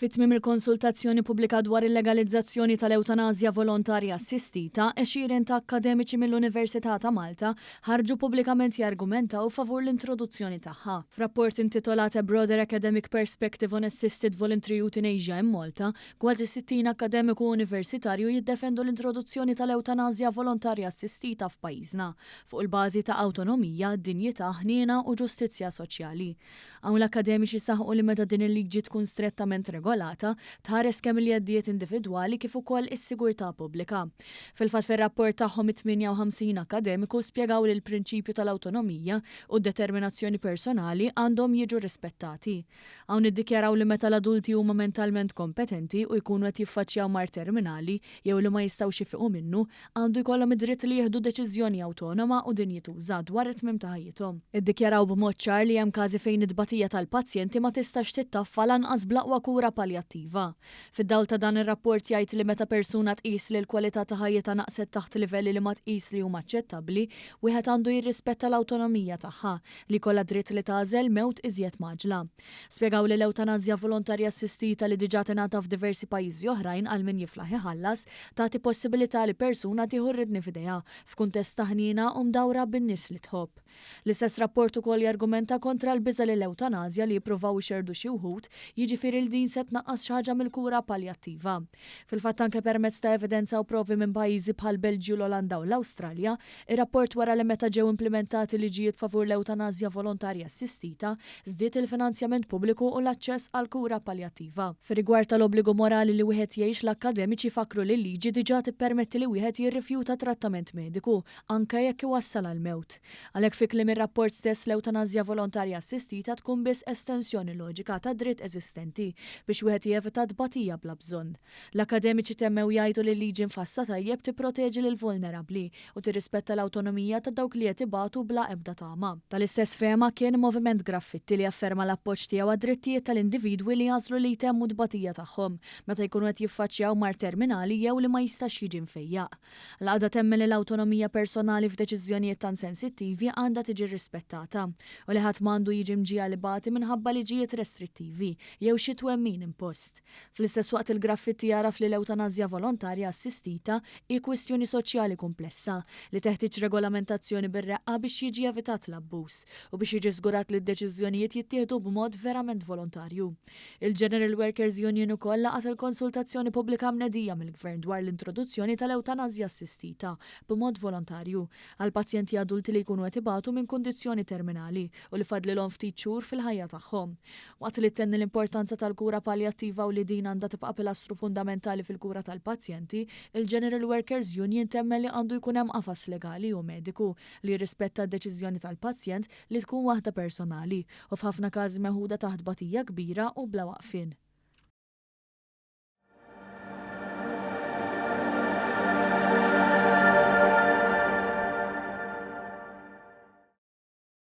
Fit-tmiem il-konsultazzjoni pubblika dwar il-legalizzazzjoni tal-eutanazja volontarja assistita, għexieren ta' akademiċi mill-Università ta' Malta ħarġu pubblikament jargumentaw favur l-introduzzjoni tagħha. F'rapport intitolat A Broader Academic Perspective on Assisted Voluntary Euthanasia in Malta, kważi 60 akademiku universitarju jiddefendu l-introduzzjoni tal-eutanazja volontarja assistita f'pajjiżna fuq il-bażi ta' awtonomija, dinjità, ħniena u ġustizzja soċjali. Hawn l-akademiċi saħqu li meta din il-liġi tkun strettament regolata tħares kemm il-jeddijiet individwali kif ukoll is-sigurtà pubblika. Fil-fatt fir-rapport tagħhom 58 akademiku spjegaw li l-prinċipju tal-awtonomija u d-determinazzjoni personali għandhom jiġu rispettati. Hawn iddikjaraw li meta l-adulti huma mentalment kompetenti u jkunu qed jiffaċċjaw mar terminali jew li ma jistgħux jifiqu minnu, għandu jkollhom id-dritt li jieħdu deċiżjoni awtonoma u dinjituża dwar it-tmiem ta' ħajjithom. Iddikjaraw b'mod ċar li hemm każi fejn id-tbatija tal-pazjenti ma tistax tittaffa lanqas blaqwa kura paljattiva. Fid-dawl ta' dan ir-rapport jgħid li meta persuna tqis li l-kwalità ta' ħajjitha naqset taħt livelli li ma tqis li huma aċċettabbli, wieħed għandu jirrispetta l-awtonomija tagħha li kollha dritt li tagħżel mewt iżjed maġla. Spjegaw li l-eutanazja volontarja assistita li diġà tingħata f'diversi pajjiżi oħrajn għal min jiflaħ iħallas tagħti possibilità li persuna tieħu r-ridni f'idejha f'kuntest ta' ħniena u mdawra bin-nies li tħobb. L-istess rapport ukoll jargumenta kontra l-biża li l-eutanazja li jippruvaw ixerdu xi wħud jiġifieri l din se tnaqqas xi ħaġa mill-kura paljattiva. Fil-fatt anke permezz ta' evidenza u provi minn pajjiżi bħal Belġju, l-Olanda u l-Awstralja, ir-rapport wara li meta ġew implementati liġijiet favur l-eutanazja volontarja assistita, żdied il-finanzjament pubbliku u l-aċċess għal kura paljattiva. Fir-rigward tal-obbligu morali li wieħed jgħix, l-akademiċi fakru li l-liġi diġà tippermetti li wieħed jirrifjuta trattament mediku anke jekk iwassal għal mewt. Għalhekk fi kliem ir-rapport stess l-eutanazja volontarja assistita tkun biss estensjoni loġika ta' dritt eżistenti biex wieħed jevita tbatija bla bżonn. L-akademiċi temmew jgħidu li l-liġi mfassa tajjeb tipproteġi lil vulnerabbli u tirrispetta l-awtonomija ta' dawk li qed ibatu bla ebda tama. Tal-istess fehma kien Moviment Graffiti li afferma l-appoġġ tiegħu għad-drittijiet tal-individwi li jażlu li jtemmu tbatija tagħhom meta jkunu qed jiffaċċjaw mar terminali jew li ma jistax jiġi mfejjaq. L-għada temmen li l-awtonomija personali f'deċiżjonijiet tan sensittivi għandha tiġi rispettata u li ħadd m'għandu jiġi mġiegħlibati minħabba liġijiet restrittivi jew xi twemmin impost. Fl-istess waqt il-graffiti jaraf li l-eutanazja volontarja assistita hi kwistjoni soċjali komplessa li teħtieġ regolamentazzjoni bir-reqqa biex jiġi evitat l-abbuż u biex jiġi żgurat li d-deċiżjonijiet jittieħdu b'mod verament volontarju. Il-General Workers Union ukoll laqgħet il-konsultazzjoni pubblika mnedija mill-Gvern dwar l-introduzzjoni tal-eutanazja assistita b'mod volontarju għal pazjenti adulti li jkunu qed ibatu minn kundizzjoni terminali u li fadlilhom ftit xhur fil-ħajja tagħhom. Waqt li tenni l-importanza tal-kura paljattiva u li din għandha tibqa' pilastru fundamentali fil-kura tal-pazjenti, il-General Workers Union temmel li għandu jkun hemm qafas legali u mediku li jirrispetta d-deċiżjoni tal-pazjent li tkun waħda personali u f'ħafna każi meħuda taħt tbatija kbira u bla waqfien.